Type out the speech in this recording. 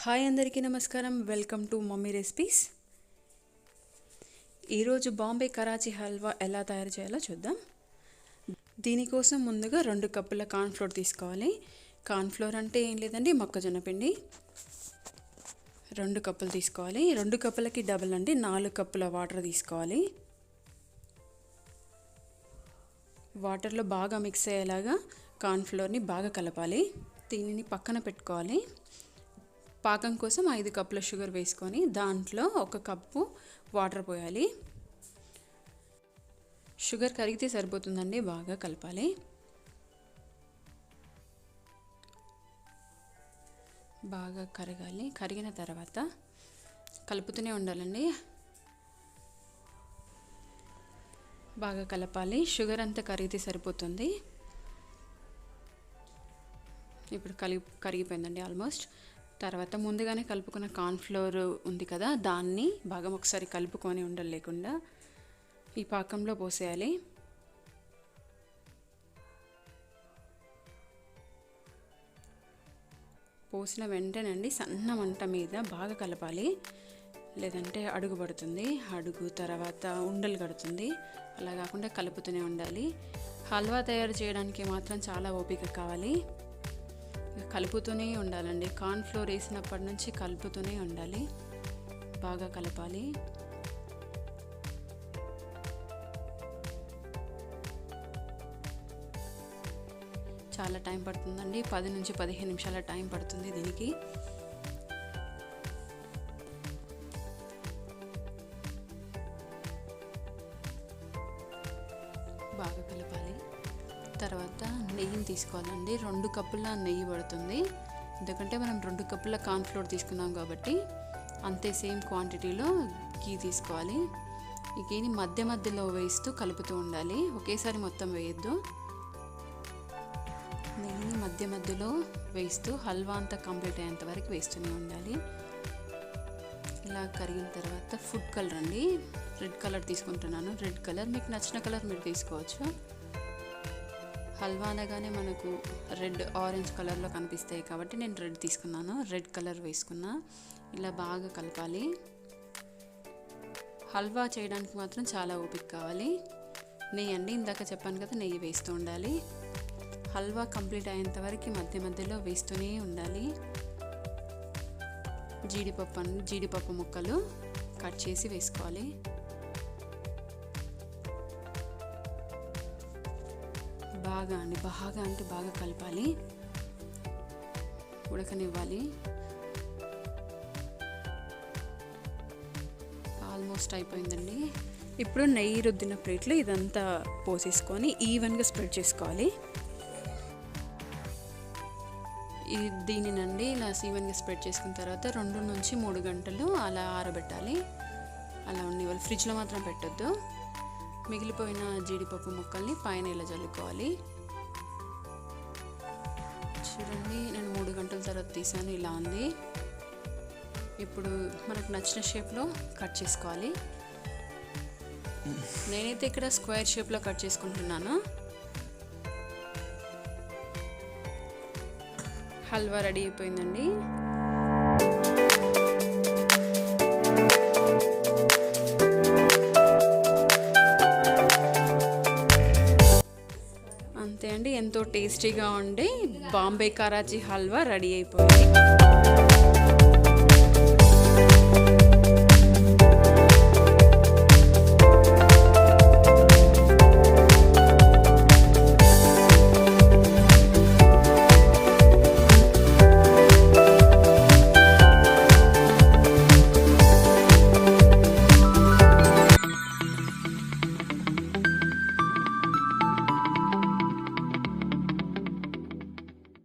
Hi అందరికీ నమస్కారం. Welcome to mummy recipes. ఈరోజు బాంబే కరాచీ హల్వా ఎలా తయారు చేయాలో చూద్దాం. దీనికోసం ముందుగా 2 కప్పుల కార్న్ఫ్లోర్ తీసుకోవాలి. కార్న్ఫ్లోర్ అంటే ఏం లేదండి, మొక్కజొన్న పిండి. 2 కప్పులు తీసుకోవాలి. 2 కప్పులకి డబుల్ అండి, 4 కప్పుల వాటర్ తీసుకోవాలి. వాటర్లో బాగా మిక్స్ అయ్యేలాగా కార్న్ఫ్లోర్ని బాగా కలపాలి. దీనిని పక్కన పెట్టుకోవాలి. పాకం కోసం 5 కప్పుల షుగర్ వేసుకొని దాంట్లో 1 కప్పు వాటర్ పోయాలి. షుగర్ కరిగితే సరిపోతుందండి, బాగా కలపాలి. బాగా కరగాలి. కరిగిన తర్వాత కలుపుతూనే ఉండాలండి, బాగా కలపాలి. షుగర్ అంతా కరిగితే సరిపోతుంది. ఇప్పుడు కరిగిపోయిందండి ఆల్మోస్ట్. తర్వాత ముందుగానే కలుపుకున్న కార్న్ఫ్లోర్ ఉంది కదా, దాన్ని బాగా ఒకసారి కలుపుకొని ఉండలేకుండా ఈ పాకంలో పోసేయాలి. పోసిన వెంటనే సన్న మంట మీద బాగా కలపాలి, లేదంటే అడుగు పడుతుంది. అడుగు తర్వాత ఉండలు కడుతుంది. అలా కాకుండా కలుపుతూనే ఉండాలి. హల్వా తయారు చేయడానికి మాత్రం చాలా ఓపిక కావాలి. కలుపుతూనే ఉండాలండి. కార్న్ఫ్లోర్ వేసినప్పటి నుంచి కలుపుతూనే ఉండాలి, బాగా కలపాలి. చాలా టైం పడుతుందండి, 10 నుంచి 15 నిమిషాల టైం పడుతుంది దీనికి. బాగా కలపాలి. తర్వాత నెయ్యిని తీసుకోవాలండి. 2 కప్పుల నెయ్యి పడుతుంది, ఎందుకంటే మనం 2 కప్పుల కార్న్ఫ్లోర్ తీసుకున్నాం కాబట్టి అంతే సేమ్ క్వాంటిటీలో గీ తీసుకోవాలి. ఈ గీని మధ్య మధ్యలో వేస్తూ కలుపుతూ ఉండాలి, ఒకేసారి మొత్తం వేయద్దు. నెయ్యిని మధ్య మధ్యలో వేస్తూ హల్వా అంతా కంప్లీట్ అయ్యేంత వరకు వేస్తూనే ఉండాలి. ఇలా కరిగిన తర్వాత ఫుడ్ కలర్ అండి, రెడ్ కలర్ తీసుకుంటున్నాను. రెడ్ కలర్ మీకు నచ్చిన కలర్ మీరు తీసుకోవచ్చు. హల్వా అనగానే మనకు రెడ్, ఆరెంజ్ కలర్లో కనిపిస్తాయి కాబట్టి నేను రెడ్ తీసుకున్నాను. రెడ్ కలర్ వేసుకున్నా. ఇలా బాగా కలపాలి. హల్వా చేయడానికి మాత్రం చాలా ఓపిక కావాలి. నెయ్యి అండి, ఇందాక చెప్పాను కదా, నెయ్యి వేస్తూ ఉండాలి. హల్వా కంప్లీట్ అయ్యేంత వరకు మధ్య మధ్యలో వేస్తూనే ఉండాలి. జీడిపప్పు ముక్కలు కట్ చేసి వేసుకోవాలి. బాగా కలపాలి, ఉడకనివ్వాలి. ఆల్మోస్ట్ అయిపోయిందండి. ఇప్పుడు నెయ్యి రుద్దిన ప్లేట్లో ఇదంతా పోసేసుకొని ఈవెన్గా స్ప్రెడ్ చేసుకోవాలి. దీనినండి ఇలా ఈవెన్గా స్ప్రెడ్ చేసుకున్న తర్వాత 2 నుంచి 3 గంటలు అలా ఆరబెట్టాలి. అలా ఉండేవాళ్ళు, ఫ్రిడ్జ్లో మాత్రం పెట్టొద్దు. మిగిలిపోయిన జీడిపప్పు ముక్కల్ని పైన ఇలా జల్లుకోవాలి. చూడండి, నేను 3 గంటల తర్వాత తీసాను, ఇలా ఉంది. ఇప్పుడు మనకు నచ్చిన షేప్లో కట్ చేసుకోవాలి. నేనైతే ఇక్కడ స్క్వేర్ షేప్లో కట్ చేసుకుంటున్నాను. హల్వా రెడీ అయిపోయిందండి. అంతే అండి, ఎంతో టేస్టీగా ఉండే బాంబే కరాచీ హల్వా రెడీ అయిపోయింది.